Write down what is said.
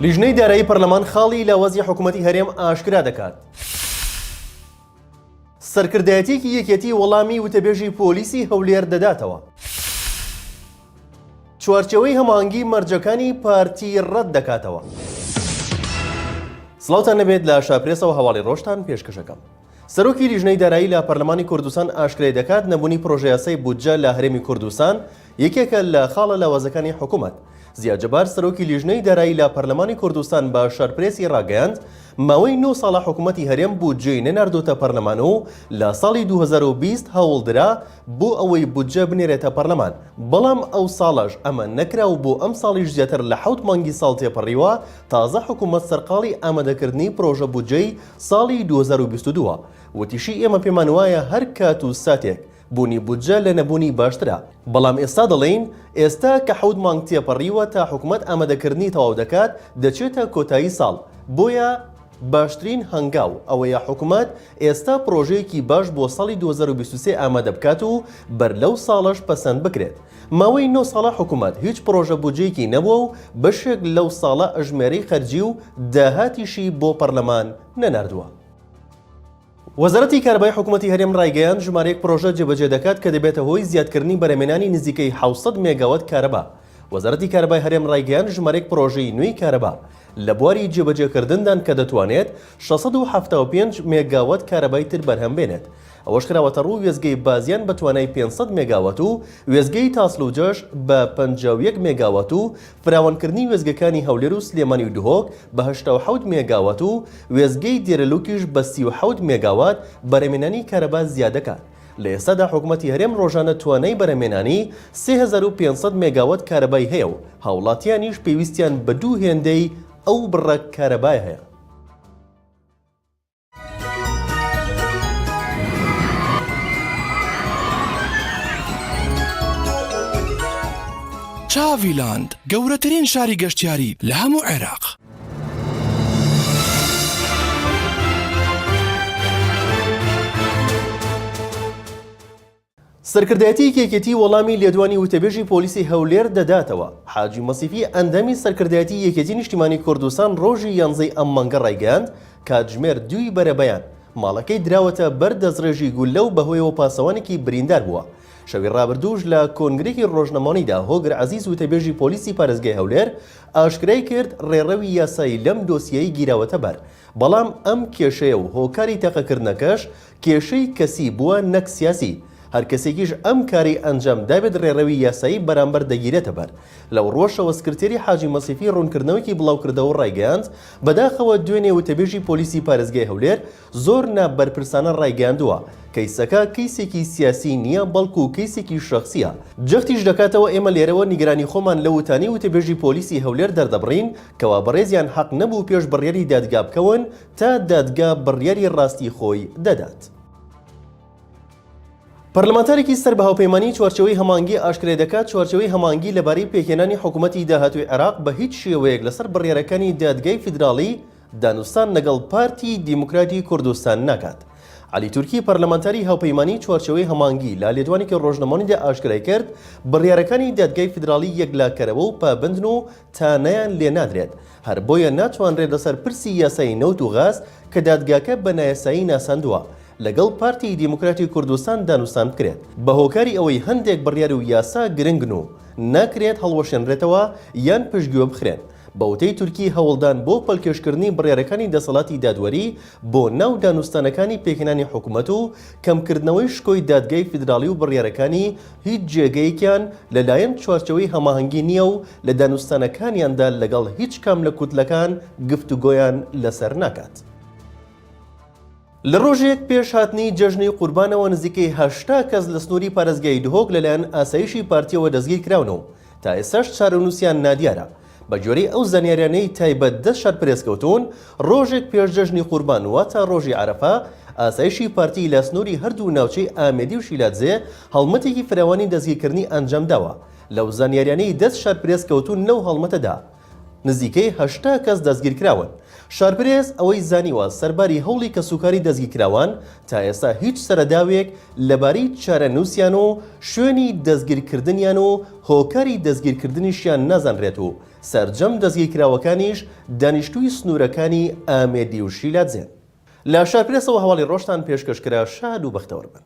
لیژنەی دارایی پەرلەمان خاڵی لە وەزی حکوومەتی هەرێم ئاشکرا دەکات. سەرکردایەتێکی یەکێتی وەڵامی وتەبێژی پۆلیسی هەولێر دەداتەوە. چوارچێوەی هەماهەنگی مەرجەکانی پارتی ڕەت دەکاتەوە. سڵاوتان نەبێت لە شاپرێسەوە هەواڵی ڕۆژتان پێشکەشەکەم. سەرۆکی لیژنەی دارایی لە پەرلەمانی کوردستان ئاشکرای دەکات نەبوونی پرۆژە یاسای بودجە لە هەرێمی کوردستان یەکێکە لە خاڵە لاوازەکانی حکوومەت. زیاد جەبار سەرۆکی لیژنەی دارایی لە پەرلەمانی کوردستان بە شارپرێسی ڕاگەیاند ماوەی 9 ساڵە حکوومەتی هەرێم بودجەی نەناردۆتە پەرلەمان و لە ساڵی 2020 هەوڵدرا بۆ ئەوەی بودجە بنێرێتە پەرلەمان، بەڵام ئەو ساڵەش ئەمە نەکرا و بۆ ئەم ساڵیش زیاتر لە 7 مانگی ساڵ تێپەڕیوە تازە حکوومەت سەرقاڵی ئامادەکردنی پرۆژە بودجەی ساڵی 2022 وتیشی ئێمە پێمان وایە هەر کات و ساتێک بوونی بودجە لە نەبوونی باشترە، بەڵام ئێستا دەڵێن ئێستا کە 7 مانگ تێپەڕیوە تا حکوومەت ئامادەکردنی تەواو دەکات دەچێتە کۆتایی ساڵ، بۆیە باشترین هەنگاو ئەوەیە حکوومەت ئێستا پرۆژەیەکی باش بۆ ساڵی 2023 ئامادە بکات و بەر لەو ساڵەش پەسەند بکرێت. ماوەی 9 ساڵە حکوومەت هیچ پرۆژە بودجەیەکی نەبووە و بەشێک لەو ساڵە ئەژمێرەی خەرجی و داهاتیشی بۆ پەرلەمان نەناردووە. وەزارەتی کارەبای حکوومەتی هەرێم ڕایگەیاند ژمارەیەک پرۆژە جێبەجێ دەکات کە دەبێتە هۆی زیادکردنی بەرهەمێنانی نزیکەی 700 مێگاوات کارەبا. وەزارەتی کارەبای هەرێم ڕایگەیاند ژمارەیەک پرۆژەی نوێی کارەبا لە بواری جێبەجێکردندان کە دەتوانێت 675 مێگاوات کارەبای تر بەرهەم بێنێت. ئەوەش کراوەتە ڕوو وێزگەی بازیان بە توانای 500 مێگاوات و وێزگەی تاسلوجەش بە 51 مێگاوات و فراوانکردنی وێزگەکانی هەولێر و سلێمانی و دهۆک بە 87 مێگاوات و وێزگەی دێرەلوکیش بە 37 مێگاوات بەرهەمێنانی کارەبا زیاد دەکات. لە ئێستادا حکوومەتی هەرێم ڕۆژانە توانای بەرهەمێنانی 3500 مێگاوات کارەبای هەیە و هاوڵاتیانیش پێویستیان بە دوو هێندەی ئەو بڕە کارەبای هەیە. چاویلاند گەورەترین شاری گەشتیاری لە هەموو عێراق. سەرکردایەتی یەکێتی وەڵامی لێدوانی وتەبێژی پۆلیسی هەولێر دەداتەوە. حاجی مەسیفی ئەندامی سەرکردایەتی یەکێتی نیشتیمانی کوردستان ڕۆژی 11 ئەم مانگە ڕایگەیاند کاتژمێر 2 بەرەبەیان ماڵەکەی دراوەتە بەر دەستڕێژی گولە و بەهۆیەوە پاسەوانێکی بریندار بووە. شەوی ڕابردووش لە کۆنگرێکی ڕۆژنەمانیدا هۆگر عەزیز وتەبێژی پۆلیسی پارێزگای هەولێر ئاشکرای کرد ڕێڕەوی یاسایی لەم دۆسیەی گیراوەتە بەر، بەڵام ئەم کێشەیە و هۆکاری تەقەکردنەکەش کێشەی کەسی بووە نەک سیاسی. هەر کەسێکیش ئەم کاری ئەنجام دابێت ڕێڕەوی یاسایی بەرامبەر دەگیرێتە بەر. لەو ڕۆژەوە سکرتێری حاجی مەسیفی ڕوونکردنەوەیکی بڵاوکردەوە ڕایگەیاند بەداخەوە دوێنێ وتەبێژی پۆلیسی پارێزگای هەولێر زۆر نابەرپرسانە ڕایگەیاندووە کەیسەکە کەیسێکی سیاسی نییە بەڵکو و کەیسێکی شەخسیە. جەختیش دەکاتەوە ئێمە لێرەوە نیگەرانی خۆمان لە وتانی وتەبێژی پۆلیسی هەولێر دەردەبڕین کەوا بەڕێزیان حەق نەبوو پێش بڕیاری دادگا بکەون تا دادگا بڕیاری ڕاستی خۆی دەدات. پەرلەمانتارێکی سەر بە هاوپەیمانی چوارچێوەی هەماهەنگی ئاشکرای دەکات چوارچێوەی هەماهەنگی لەبارەی پێکهێنانی حکوومەتی داهاتووی عێراق بە هیچ شێوەیەک لەسەر بڕیارەکانی دادگای فیدراڵی دانوستان لەگەڵ پارتی دیموکراتی کوردستان ناکات. علی تورکی پەرلەمانتاری هاوپەیمانی چوارچێوەی هەماهەنگی لە لێدوانێکی ڕۆژنەمانیدا ئاشکرای کرد بڕیارەکانی دادگای فیدراڵی یەکلاکەرەوە و پابندن و تانەیان لێ نادرێت، هەر بۆیە ناتوانرێت لەسەر پرسی یاسایی نەوت و غاز کە دادگاکە بە نایاسایی ناساندووە لەگەڵ پارتی دیموکراتی کوردستان دانوستان بکرێت بە هۆکاری ئەوەی هەندێک بڕیار و یاسا گرنگن و ناکرێت هەڵوەشێنرێتەوە یان پشتگوێ بخرێن. بەوتەی تورکی هەوڵدان بۆ پەلکێشکردنی بڕیارەکانی دەسەڵاتی دادوەری بۆ ناو دانوستانەکانی پێکهێنانی حکوومەت و کەمکردنەوەی شکۆی دادگای فیدراڵی و بڕیارەکانی هیچ جێگەیەکیان لەلایەن چوارچەوەی هەماهەنگی نییە و لە دانوستانەکانیاندا لەگەڵ هیچ کام لە کوتلەکان گفتوگۆیان لەسەر ناکات. لە ڕۆژێک پێش هاتنی جەژنی قوربانەوە نزیکەی 80 کەس لە سنووری پارێزگای دهۆک لەلایەن ئاسایشی پارتیەوە دەستگیر کراونەوە تا ئێستاش چارەنووسیان نادیارە. بە جۆرەی ئەو زانیاریانەی تایبەت دەست شار پرێسکەوتون ڕۆژێک پێش جەژنی قوربان واتە ڕۆژی عەرەفە ئاسایشی پارتی لە سنووری هەردوو ناوچەی ئامێدی و شیلاتزێ هەڵمەتێکی فراوانی دەستگیرکردنی ئەنجام داوە. لەو زانیاریانەی دەست شار پرێسکەوتون لەو هەڵمەتەدا نزیکەی 80 کەس دەستگیر کراون. شارپرێز ئەوەی زانیوە سەرباری هەوڵی کەسوکاری دەستگیرکراوان تا ئێستا هیچ سەرەداوێک لەبارەی چارەنووسیان و شوێنی دەستگیرکردنیان و هۆکاری دەستگیرکردنیشیان نەزانرێت و سەرجەم دەستگیرکراوەکانیش دانیشتووی سنوورەکانی ئامێدی و شیلاتزێن. لە شارپرێسەوە هەواڵی ڕۆژتان پێشکەشکرا شاد و بەختەوەربن.